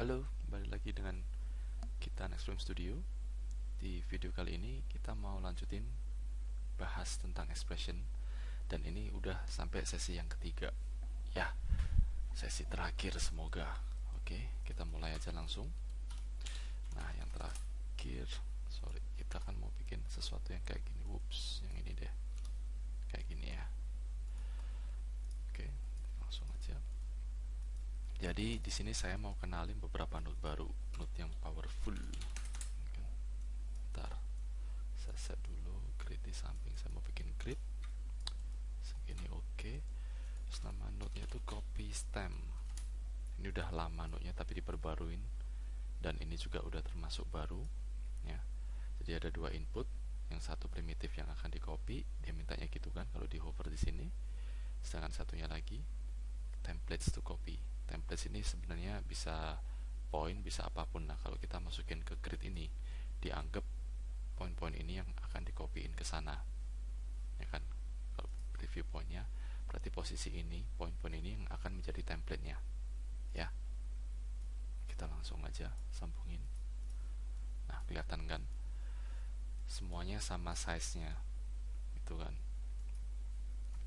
Halo, kembali lagi dengan kita Nextframe Studio. Di video kali ini kita mau lanjutin bahas tentang expression. Dan ini udah sampai sesi yang ketiga. Ya, sesi terakhir semoga. Oke, kita mulai aja langsung. Nah, yang terakhir, sorry, kita kan mau bikin sesuatu yang kayak gini. Whoops, yang ini deh. Kayak gini ya. Oke, langsung aja. Jadi di sini saya mau kenalin beberapa node baru, node yang powerful. Bentar, saya set dulu grid di samping. Saya mau bikin grid segini, oke. Terus nama node-nya itu copy stem. Ini udah lama node-nya tapi diperbaruin, dan ini juga udah termasuk baru ya. Jadi ada dua input, yang satu primitif yang akan di copy, dia mintanya gitu kan kalau di hover di sini. Sedangkan satunya lagi templates to copy. Templates ini sebenarnya bisa point, bisa apapun. Nah, kalau kita masukin ke grid ini, dianggap poin-poin ini yang akan di copyin ke sana, ya kan? Kalau preview pointnya, berarti posisi ini, poin-poin ini yang akan menjadi template-nya, ya. Kita langsung aja sambungin. Nah, kelihatan kan? Semuanya sama size-nya, itu kan?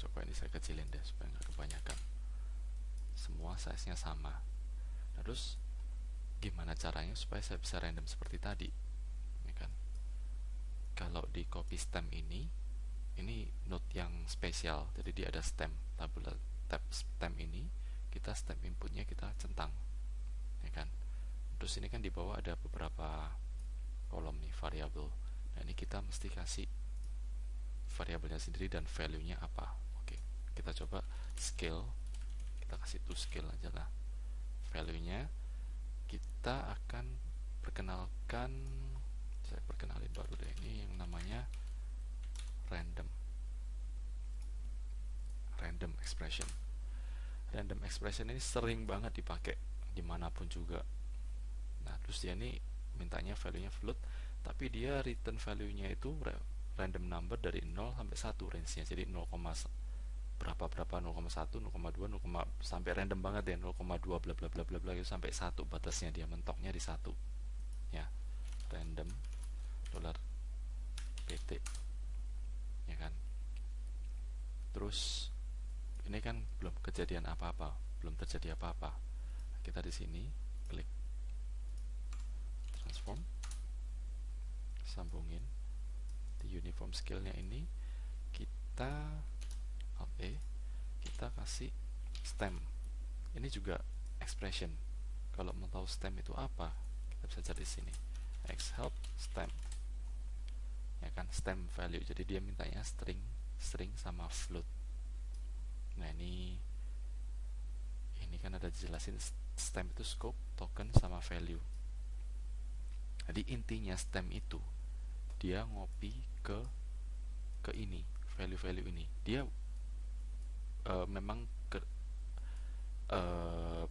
Coba ini saya kecilin deh supaya nggak kebanyakan. Semua size-nya sama. Nah, terus gimana caranya supaya saya bisa random seperti tadi, ya kan? Kalau di copy stem ini node yang spesial, jadi dia ada stem, tabula tab stem ini, kita stem inputnya kita centang, ya kan? Terus ini kan di bawah ada beberapa kolom nih, variabel. Nah, ini kita mesti kasih variabelnya sendiri dan value-nya apa. Oke, kita coba scale, kita kasih to scale aja lah. Value-nya kita akan perkenalkan, saya perkenalin baru deh, ini yang namanya random expression. Random expression ini sering banget dipakai dimanapun juga. Nah, terus dia ini mintanya value-nya float, tapi dia return value-nya itu random number dari 0 sampai 1 range-nya. Jadi 0, berapa 0,1, 0,2, 0, sampai random banget ya, 0,2 bla bla bla bla bla itu sampai 1 batasnya, dia mentoknya di 1. Ya, random $pt, ya kan? Terus ini kan belum kejadian apa-apa, belum terjadi apa-apa. Kita di sini klik transform, sambungin di uniform scale-nya ini, kita Alt E, kita kasih stem. Ini juga expression. Kalau mau tahu stem itu apa, kita bisa cari di sini. Xhelp stem, ya kan, stem value. Jadi dia mintanya string sama float. Nah, ini kan ada jelasin stem itu scope, token sama value. Jadi intinya stem itu dia ngopi ke ini, value ini. Dia memang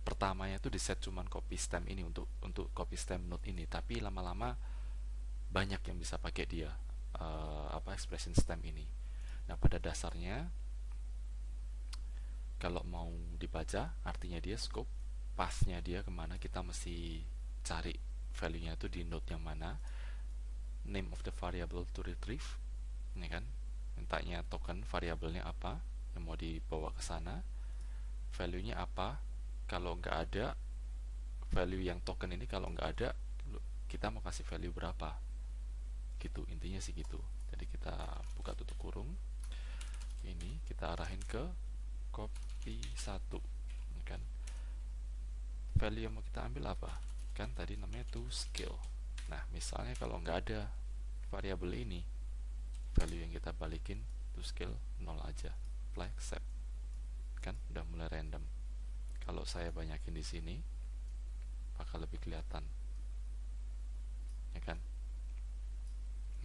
pertamanya itu di set cuman copy stem ini, untuk copy stem node ini, tapi lama-lama banyak yang bisa pakai dia, expression stem ini. Nah, pada dasarnya kalau mau dibaca artinya dia scope, pasnya dia kemana, kita mesti cari value-nya itu di node yang mana, name of the variable to retrieve, ini kan, mintanya token variabelnya apa yang mau dibawa ke sana, value-nya apa, kalau nggak ada value yang token ini, kalau nggak ada kita mau kasih value berapa, gitu intinya sih gitu. Jadi kita buka tutup kurung, ini kita arahin ke copy 1, kan. Value yang mau kita ambil apa, kan tadi namanya to scale. Nah, misalnya kalau nggak ada variabel ini, value yang kita balikin to scale 0 aja, apply accept, kan udah mulai random. Kalau saya banyakin di sini bakal lebih kelihatan, ya kan.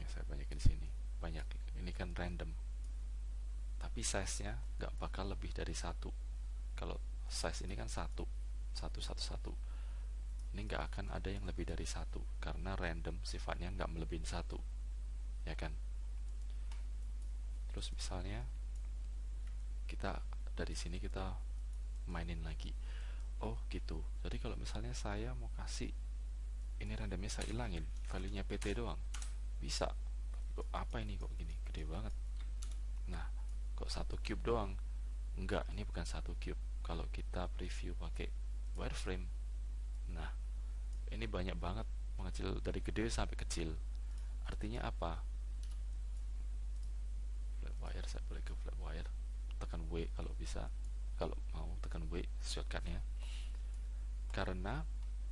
Ya, saya banyakin di sini banyak, ini kan random, tapi size-nya nggak bakal lebih dari 1. Kalau size ini kan 1, 1, 1, 1, ini nggak akan ada yang lebih dari 1 karena random sifatnya, nggak melebihin 1, ya kan. Terus misalnya kita dari sini kita mainin lagi, Oh gitu. Jadi kalau misalnya saya mau kasih ini randomnya, saya ilangin value-nya PT doang, bisa. Kok apa ini kok gini gede banget? Nah, kok satu cube doang? Enggak, ini bukan satu cube. Kalau kita preview pakai wireframe, nah ini banyak banget, mengecil dari gede sampai kecil. Artinya apa? Flat wire, saya boleh ke flat wire, tekan W kalau bisa, kalau mau tekan W shortcutnya. Karena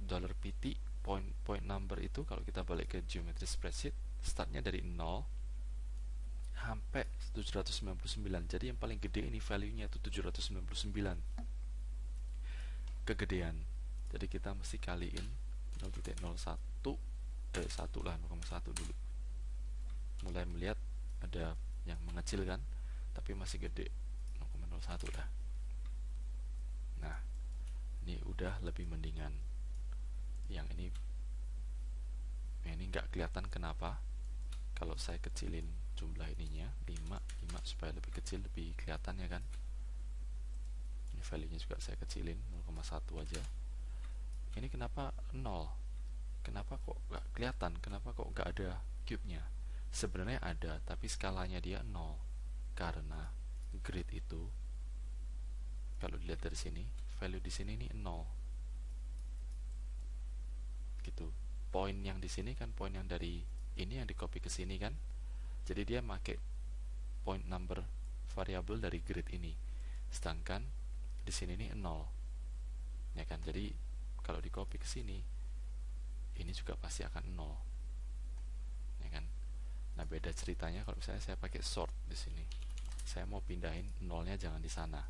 $pt point number itu kalau kita balik ke geometry spreadsheet, startnya dari 0 sampai 799. Jadi yang paling gede ini value-nya itu 799 kegedean. Jadi kita mesti kaliin 0.01, 1 lah, 0,1 dulu. Mulai melihat ada yang mengecil kan, tapi masih gede, 0,01 dah. Nah, ini udah lebih mendingan. Yang ini nggak kelihatan, kenapa? Kalau saya kecilin jumlah ininya 5 supaya lebih kecil, lebih kelihatan ya kan. Ini value-nya juga saya kecilin 0,1 aja. Ini kenapa 0? Kenapa kok nggak kelihatan? Kenapa kok nggak ada cube-nya? Sebenarnya ada, tapi skalanya dia 0. Karena grid itu, kalau dilihat dari sini, value di sini ini 0. Gitu. Poin yang di sini kan poin yang dari ini yang di copy ke sini kan. Jadi dia pakai point number variabel dari grid ini. Sedangkan di sini ini 0. Ya kan? Jadi kalau di copy ke sini, ini juga pasti akan 0. Ya kan? Nah, beda ceritanya kalau misalnya saya pakai sort di sini. Saya mau pindahin nolnya jangan di sana.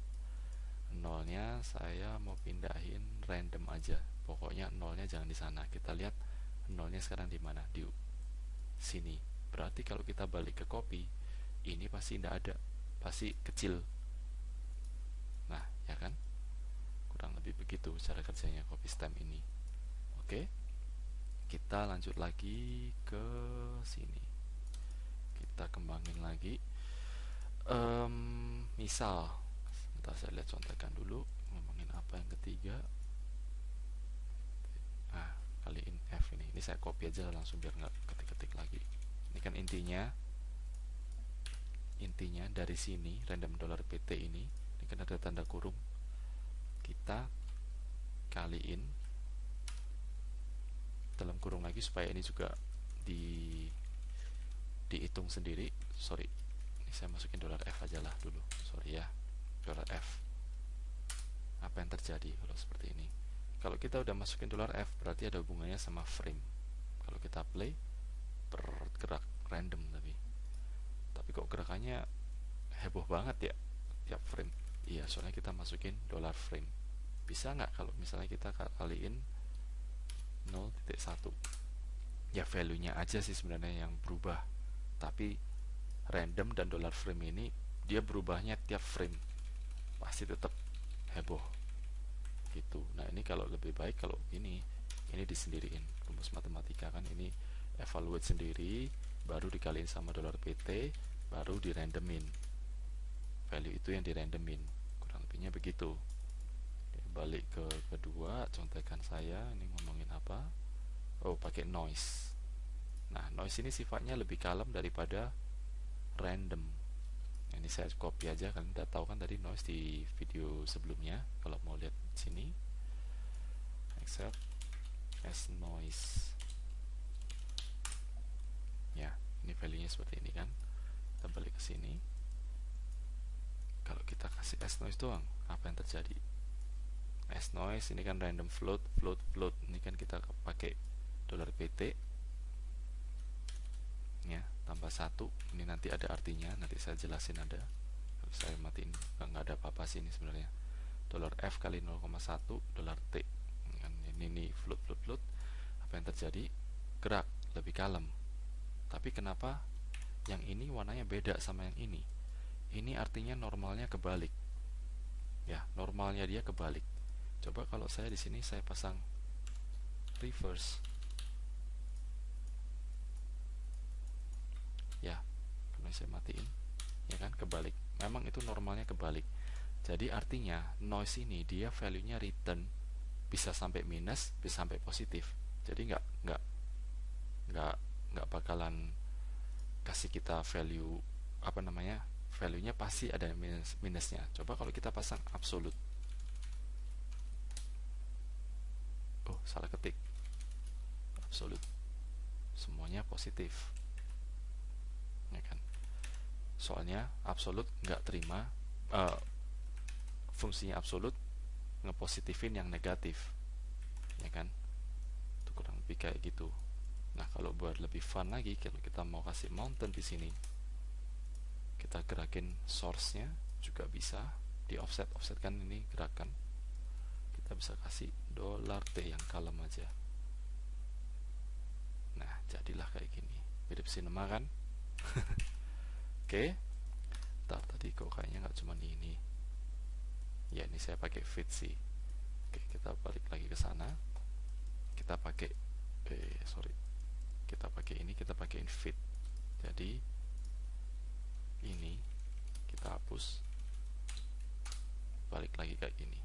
Nolnya saya mau pindahin random aja. Pokoknya nolnya jangan di sana. Kita lihat nolnya sekarang di mana? Di sini. Berarti kalau kita balik ke copy, ini pasti tidak ada, pasti kecil. Nah, ya kan? Kurang lebih begitu cara kerjanya copy stem ini. Oke, kita lanjut lagi ke sini. Kita kembangin lagi. Misal, sebentar saya lihat contekan dulu. Ngomongin apa yang ketiga? Nah, kaliin F ini. Ini saya copy aja langsung biar nggak ketik-ketik lagi. Ini kan intinya dari sini random $pt ini kan ada tanda kurung, kita kaliin dalam kurung lagi supaya ini juga dihitung sendiri. Sorry, ini saya masukin $f aja lah dulu, sorry ya. $f, apa yang terjadi kalau seperti ini? Kalau kita udah masukin $f berarti ada hubungannya sama frame. Kalau kita play bergerak random, tapi kok gerakannya heboh banget ya tiap frame. Iya, soalnya kita masukin $frame. Bisa nggak kalau misalnya kita kaliin 0.1? Ya value-nya aja sih sebenarnya yang berubah, tapi random dan $frame ini dia berubahnya tiap frame, pasti tetap heboh gitu. Nah, ini kalau lebih baik kalau ini disendiriin. Rumus matematika kan ini evaluate sendiri, baru dikaliin sama $pt, baru dirandomin. Value itu yang dirandomin. Kurang lebihnya begitu. Balik ke kedua contekan saya, ini ngomongin apa? Oh, pakai noise. Nah, noise ini sifatnya lebih kalem daripada random. Nah, ini saya copy aja, kalian udah tahu kan tadi noise di video sebelumnya. Kalau mau lihat sini, accept as noise. Ya, ini value-nya seperti ini kan. Kita balik ke sini. Kalau kita kasih as noise doang, apa yang terjadi? As noise ini kan random float. Ini kan kita pakai $pt ya, tambah 1. Ini nanti ada artinya, nanti saya jelasin ada. Kalau saya matiin nggak ada apa-apa sih ini sebenarnya. $f kali 0,1 $t. Ini float. Apa yang terjadi? Gerak, lebih kalem. Tapi kenapa yang ini warnanya beda sama yang ini? Ini artinya normalnya kebalik. Ya, normalnya dia kebalik. Coba kalau saya di sini saya pasang reverse. Ya, kalau saya matiin, ya kan kebalik. Memang itu normalnya kebalik. Jadi artinya noise ini dia value-nya return bisa sampai minus, bisa sampai positif. Jadi nggak nggak bakalan kasih kita value apa namanya, value-nya pasti ada minusnya. Coba kalau kita pasang absolute, oh salah ketik, absolute semuanya positif, ya kan? Soalnya absolute nggak terima fungsinya absolute ngepositifin yang negatif, ya kan? Itu kurang lebih kayak gitu. Nah, kalau buat lebih fun lagi, kalau kita mau kasih mountain di sini, kita gerakin source-nya juga bisa di offset kan, ini gerakan. Kita bisa kasih $T yang kalem aja. Nah, jadilah kayak gini. Mirip cinema kan? Oke. Tadi kok kayaknya nggak cuma ini. Ya, ini saya pakai fit sih. Oke, kita balik lagi ke sana. Kita pakai kita pakai fit. Jadi ini kita hapus, balik lagi kayak gini.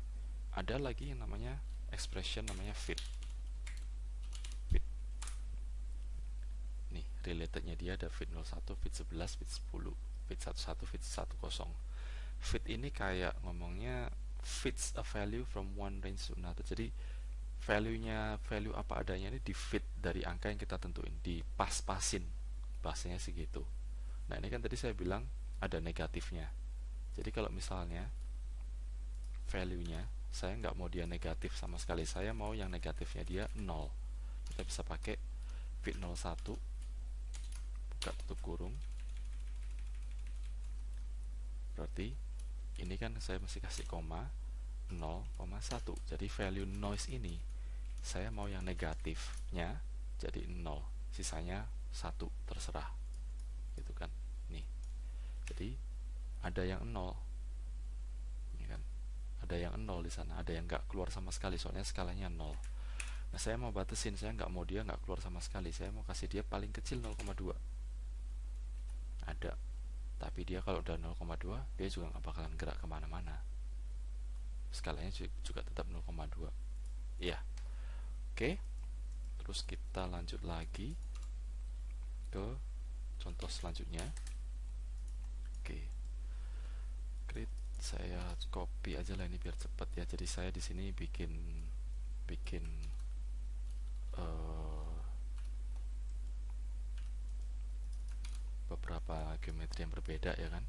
Ada lagi yang namanya expression, namanya fit. Nih, relatednya dia ada fit 01, fit 11, fit 10, fit 11, fit 10. Fit ini kayak ngomongnya fits a value from one range to another. Jadi value apa adanya ini di fit dari angka yang kita tentuin, di pas-pasin, bahasanya sih gitu. Nah, ini kan tadi saya bilang ada negatifnya. Jadi kalau misalnya value-nya saya nggak mau dia negatif sama sekali, saya mau yang negatifnya dia 0, kita bisa pakai fit 01, buka tutup kurung. Berarti ini kan saya masih kasih koma 0,1. Jadi value noise ini saya mau yang negatifnya jadi 0, sisanya 1, terserah. Gitu kan. Nih. Jadi ada yang 0. Ini kan. Ada yang 0 di sana, ada yang nggak keluar sama sekali soalnya skalanya 0. Nah, saya mau batasin, saya nggak mau dia nggak keluar sama sekali. Saya mau kasih dia paling kecil 0,2. Ada. Tapi dia kalau udah 0,2 dia juga nggak bakalan gerak kemana-mana, skalanya juga tetap 0,2. Iya. Oke. Terus kita lanjut lagi ke contoh selanjutnya. Oke. Grid saya copy aja lah ini biar cepat ya. Jadi saya di sini bikin beberapa geometri yang berbeda ya kan.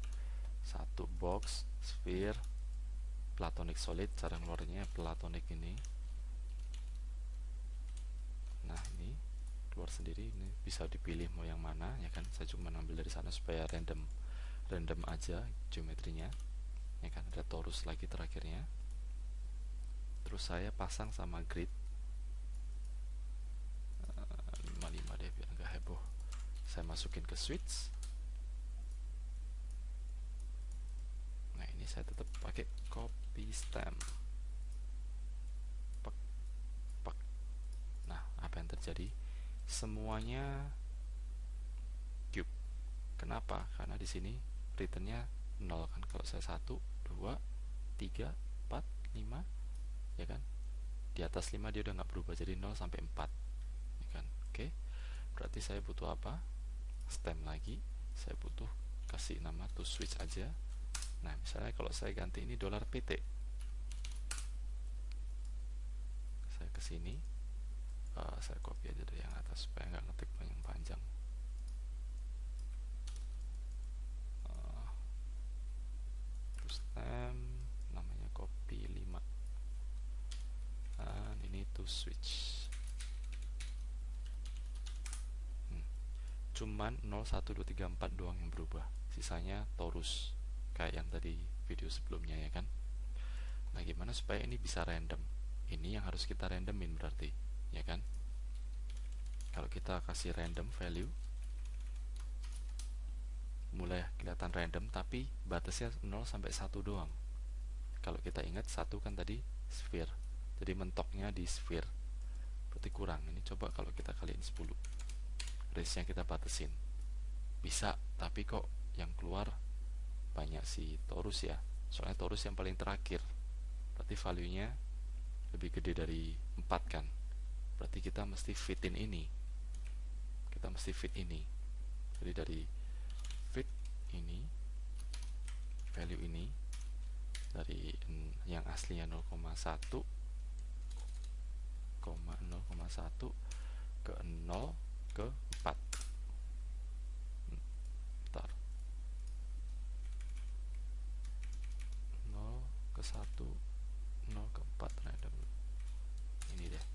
Satu box, sphere, platonic solid, cara ngeluarnya platonic ini. Nah, ini keluar sendiri, ini bisa dipilih mau yang mana ya kan. Saya cuma ambil dari sana supaya random aja geometrinya ya kan. Ada torus lagi terakhirnya. Terus saya pasang sama grid 55 deh biar nggak heboh. Saya masukin ke switch. Nah, ini saya tetap pakai copy stem. Nah, apa yang terjadi? Semuanya cube. Kenapa? Karena di sini returnnya 0 kan. Kalau saya 1, 2, 3, 4, 5 ya kan. Di atas 5 dia udah nggak berubah, jadi 0 sampai 4 ya kan. Oke. Berarti saya butuh apa? Stem lagi. Saya butuh kasih nama to switch aja. Nah, misalnya kalau saya ganti ini $PT, saya ke sini, saya copy aja dari yang atas supaya nggak ngetik yang panjang. Terus stem namanya copy 5, dan ini to switch. Cuman 0, 1, 2, 3, 4 doang yang berubah, sisanya torus kayak yang tadi video sebelumnya ya kan. Nah, gimana supaya ini bisa random? Ini yang harus kita randomin berarti ya kan. Kalau kita kasih random value, mulai kelihatan random, tapi batasnya 0 sampai 1 doang. Kalau kita ingat 1 kan tadi sphere, jadi mentoknya di sphere, berarti kurang. Ini coba kalau kita kaliin 10, range-nya kita batasin, bisa, tapi kok yang keluar banyak si torus ya, soalnya torus yang paling terakhir, berarti value-nya lebih gede dari 4 kan, berarti kita mesti fitin ini, jadi dari fit ini, value ini dari yang aslinya 0,1 ke 0 ke 4. Bentar. 0 ke 1, 0 ke 4 random. Ini deh.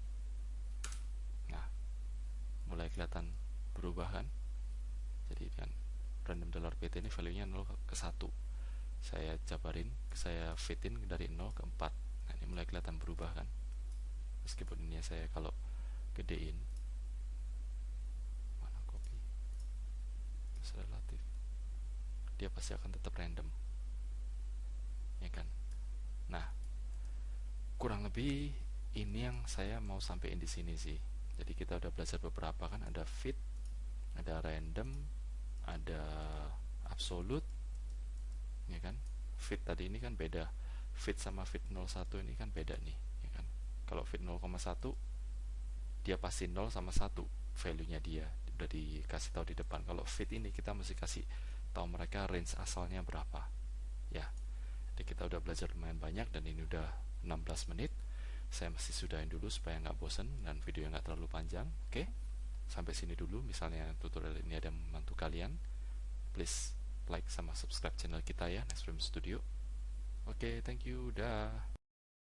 Nah, mulai kelihatan berubah kan? Jadi kan random $pt ini value-nya 0 ke 1. Saya jabarin, saya fitin dari 0 ke 4. Nah, ini mulai kelihatan berubah kan? Meskipun ini saya kalau gedein, mana copy, relatif, dia pasti akan tetap random, ya kan? Nah, kurang lebih ini yang saya mau sampaikan di sini sih. Jadi kita udah belajar beberapa kan, ada fit, ada random, ada absolute, ya kan? Fit tadi ini kan beda. Fit sama fit 01 ini kan beda nih, ya kan? Kalau fit 0,1 dia pasti 0 sama 1 value-nya, dia udah dikasih tahu di depan. Kalau fit ini kita mesti kasih tahu mereka range asalnya berapa, ya. Jadi kita udah belajar lumayan banyak dan ini udah 16 menit. Saya mesti sudahin dulu supaya nggak bosen dan video nggak terlalu panjang. Oke, sampai sini dulu. Misalnya tutorial ini ada membantu kalian, please like sama subscribe channel kita ya, Next Frame Studio. Oke, thank you, dah.